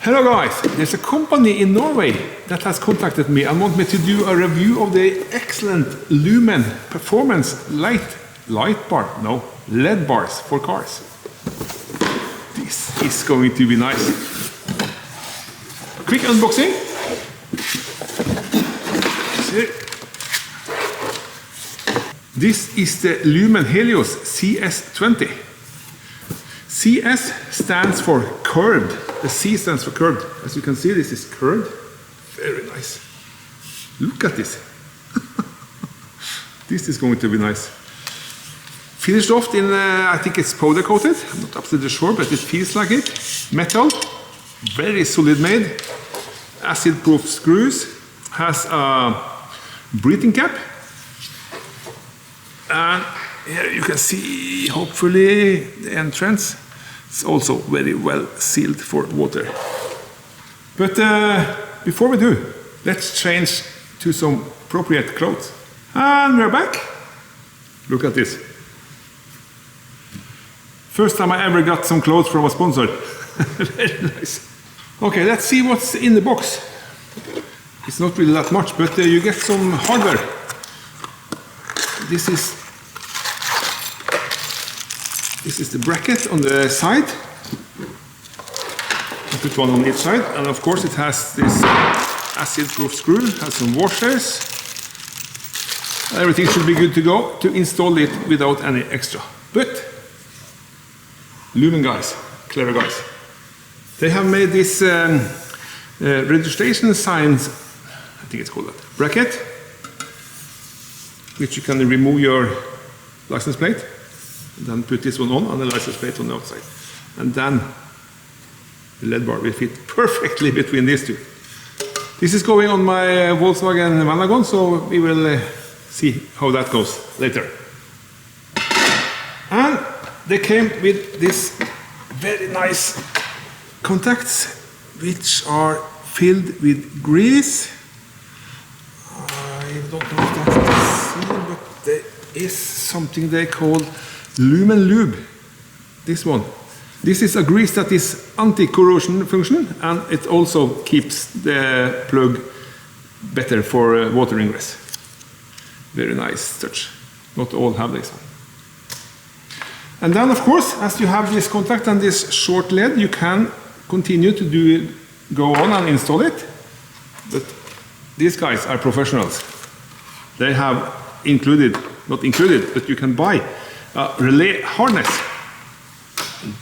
Hello guys, there's a company in Norway that has contacted me and want me to do a review of the excellent Lumen performance LED bars for cars. This is going to be nice. Quick unboxing. This is the Lumen Helios CS20. CS stands for curved. The C stands for curved. As you can see, this is curved. Very nice. Look at this. This is going to be nice. Finished off in, I think it's powder coated. I'm not absolutely sure, but it feels like it. Metal. Very solid made. Acid proof screws. Has a breathing cap. And here you can see, hopefully, the entrance. It's also very well sealed for water. But before we do, let's change to some appropriate clothes. And we're back. Look at this. First time I ever got some clothes from a sponsor. Very nice. Okay, let's see what's in the box. It's not really that much, but you get some hardware. This is the bracket on the side. I put one on each side, and of course it has this acid-proof screw, has some washers. Everything should be good to go to install it without any extra. But Lumen guys, clever guys, they have made this registration signs, I think it's called that, bracket, which you can remove your license plate. Then put this one on and the license plate on the outside. And then the LED bar will fit perfectly between these two. This is going on my Volkswagen Vanagon, so we will see how that goes later. And they came with these very nice contacts, which are filled with grease. I don't know if that's the seal, but there is something they call Lumen Lube, this one. This is a grease that is anti-corrosion function, and it also keeps the plug better for water ingress. Very nice touch. Not all have this one. And then, of course, as you have this contact and this short LED, you can continue to go on and install it. But these guys are professionals. They have included, not included, but you can buy a relay harness.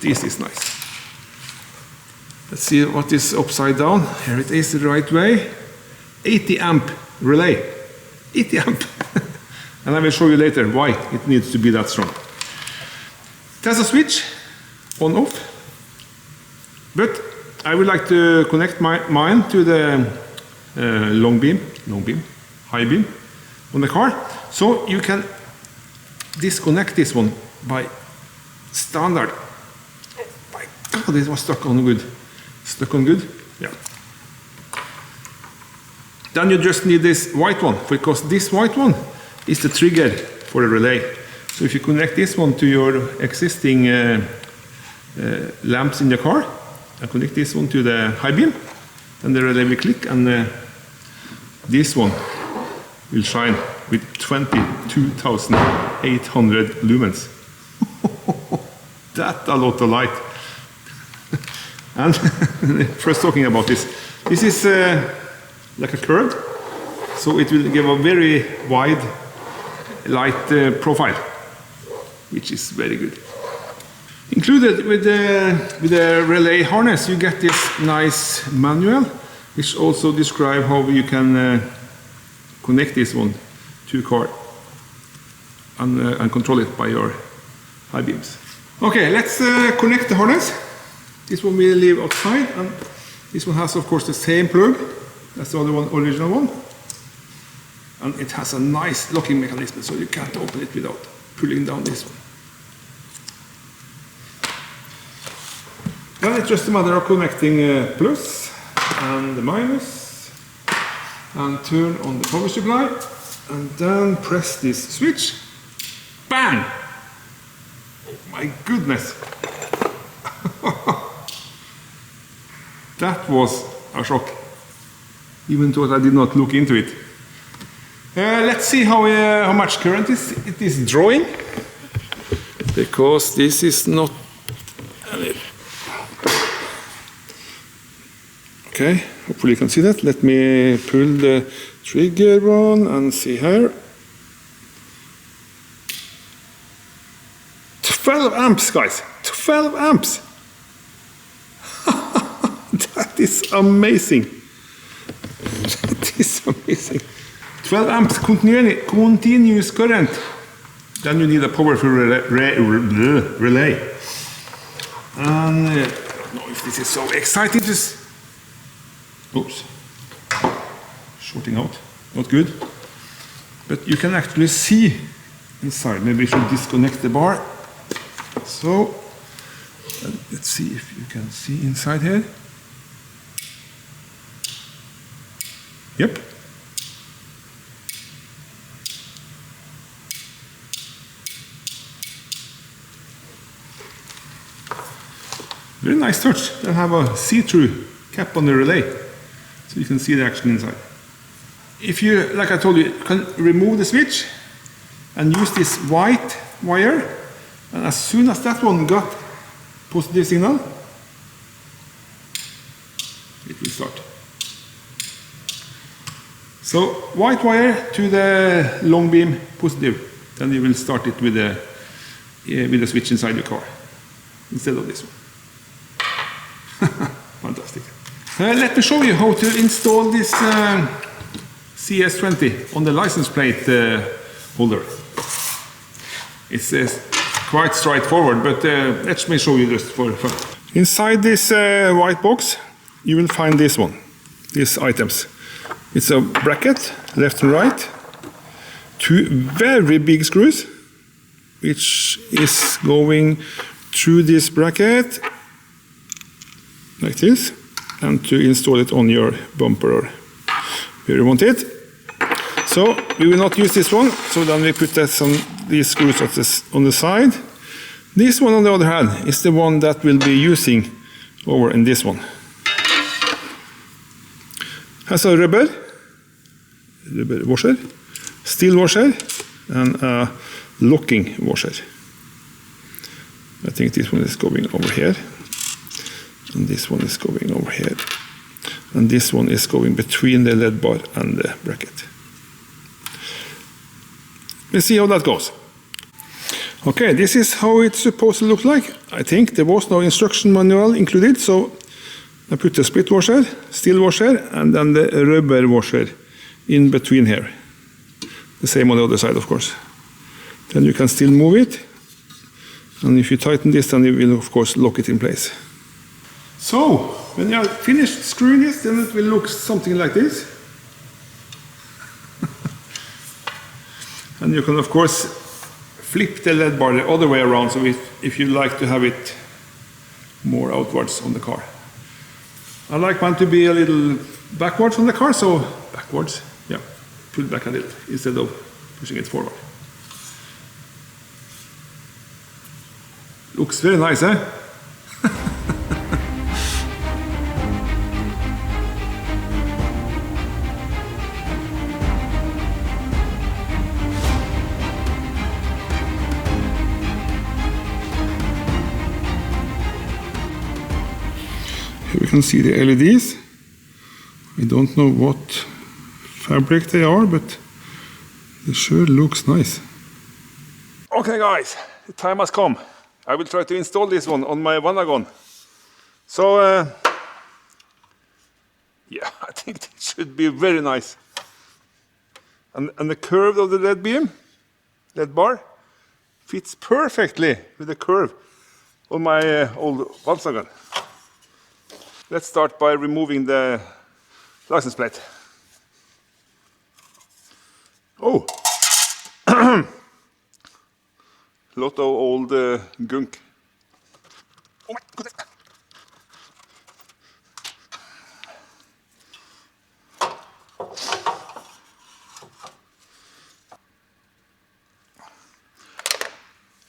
This is nice. Let's see what is upside down. Here it is the right way. 80 amp relay. 80 amp. And I will show you later why it needs to be that strong. It has a switch, on off. But I would like to connect mine to the high beam on the car. So you can disconnect this one by standard. Oh my God, this was stuck on good. Stuck on good? Yeah. Then you just need this white one, because this white one is the trigger for the relay. So if you connect this one to your existing lamps in the car, and connect this one to the high beam, then the relay will click, and this one will shine with 22,800 lumens. That's a lot of light. And first talking about this. This is like a curve, so it will give a very wide light profile, which is very good. Included with the relay harness, you get this nice manual, which also describes how you can connect this one to car and control it by your high beams. Okay, let's connect the harness. This one we leave outside, and this one has of course the same plug. That's the other one, original one. And it has a nice locking mechanism, so you can't open it without pulling down this one. Then it's just a matter of connecting plus and the minus, and turn on the power supply, and then press this switch. Bang! Oh my goodness! That was a shock, even though I did not look into it. Let's see how much current it is drawing, because this is not. Okay, hopefully you can see that. Let me pull the trigger on and see here. 12 amps, guys! 12 amps! That is amazing! That is amazing! 12 amps continuous current. Then you need a powerful relay. And I don't know if this is so exciting. Oops. Shorting out. Not good. But you can actually see inside. Maybe we should disconnect the bar. So, let's see if you can see inside here. Yep. Very nice touch. They have a see-through cap on the relay, so you can see the action inside. If you, like I told you, can remove the switch and use this white wire, and as soon as that one got positive signal, it will start. So white wire to the long beam positive, then you will start it with the switch inside your car instead of this one. Fantastic. Let me show you how to install this CS20 on the license plate holder. It's quite straightforward, but let me show you just for fun. Inside this white box, you will find this one, these items. It's a bracket, left and right, two very big screws, which is going through this bracket, like this, and to install it on your bumper or where you want it. So we will not use this one, so then we put these screws on the side. This one, on the other hand, is the one that we'll be using over in this one. Has a rubber washer, steel washer, and a locking washer. I think this one is going over here, and this one is going over here, and this one is going between the LED bar and the bracket. Let's see how that goes. Okay, this is how it's supposed to look like. I think there was no instruction manual included, so I put the split washer, steel washer, and then the rubber washer in between here. The same on the other side, of course. Then you can still move it, and if you tighten this, then you will, of course, lock it in place. So, when you are finished screwing this, then it will look something like this. And you can, of course, flip the LED bar the other way around, so if you like to have it more outwards on the car. I like mine to be a little backwards on the car, so backwards, yeah, pull back a little instead of pushing it forward. Looks very nice, eh? Here we can see the LEDs. I don't know what fabric they are, but it sure looks nice. Okay guys, the time has come. I will try to install this one on my Vanagon. So, yeah, I think it should be very nice. And the curve of the LED beam, LED bar, fits perfectly with the curve on my old Vanagon. Let's start by removing the license plate. Oh! Lot of old gunk. Oh my goodness!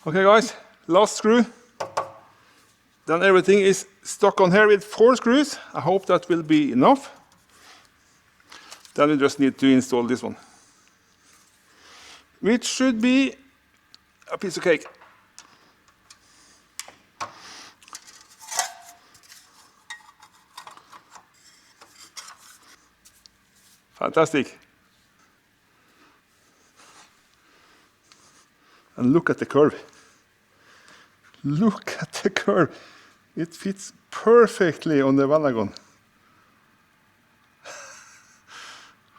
Okay guys, last screw. Then everything is stuck on here with 4 screws. I hope that will be enough. Then we just need to install this one, which should be a piece of cake. Fantastic. And look at the curve. Look at the curve. It fits perfectly on the Vanagon.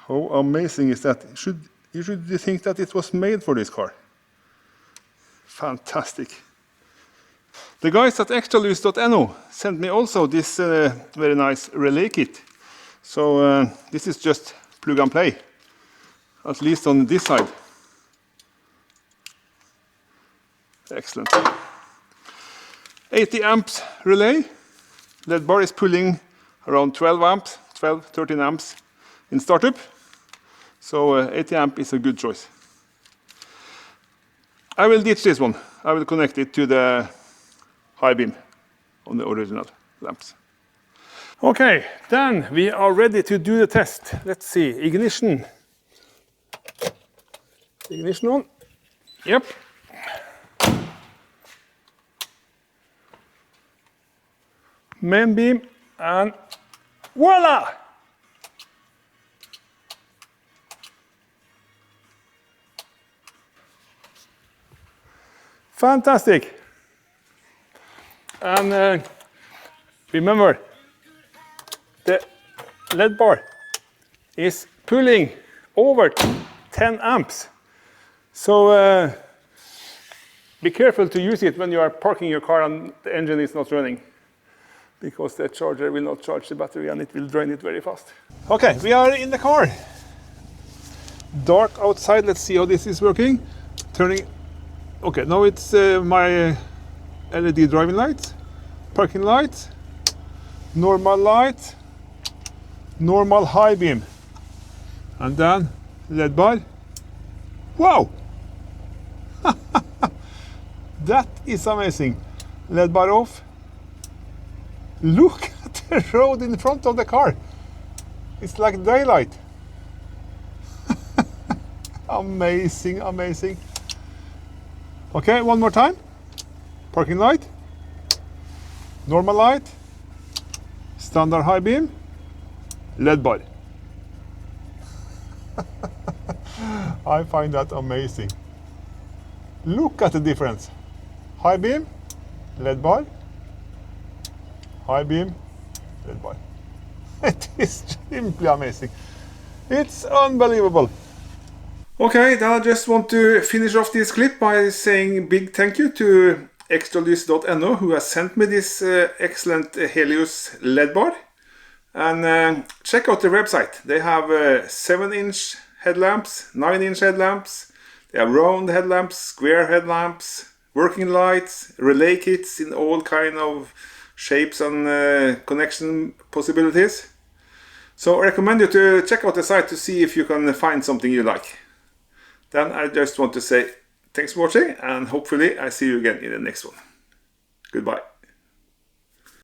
How amazing is that? You should think that it was made for this car. Fantastic. The guys at Ekstralys.no sent me also this very nice relay kit. So this is just plug and play, at least on this side. Excellent. 80 amps relay. LED bar is pulling around 12 amps, 12, 13 amps in startup. So 80 amp is a good choice. I will ditch this one. I will connect it to the high beam on the original lamps. Okay, then we are ready to do the test. Let's see, ignition. Ignition on. Yep. Main beam, and voila! Fantastic. And remember, the LED bar is pulling over 10 amps. So be careful to use it when you are parking your car and the engine is not running, because the charger will not charge the battery and it will drain it very fast. Okay, we are in the car. Dark outside, let's see how this is working. Turning. Okay, now it's my LED driving lights, parking lights, normal light, normal high beam, and then LED bar. Wow! That is amazing. LED bar off. Look at the road in front of the car. It's like daylight. Amazing, amazing. Okay, one more time. Parking light, normal light, standard high beam, LED bar. I find that amazing. Look at the difference. High beam, LED bar, high beam, LED bar. It is simply amazing. It's unbelievable. Okay, then I just want to finish off this clip by saying big thank you to Ekstralys.no, who has sent me this excellent Helios LED bar. And check out their website. They have 7-inch headlamps, 9-inch headlamps, they have round headlamps, square headlamps, working lights, relay kits in all kind of shapes and connection possibilities. So I recommend you to check out the site to see if you can find something you like. Then I just want to say thanks for watching, and hopefully I see you again in the next one. Goodbye.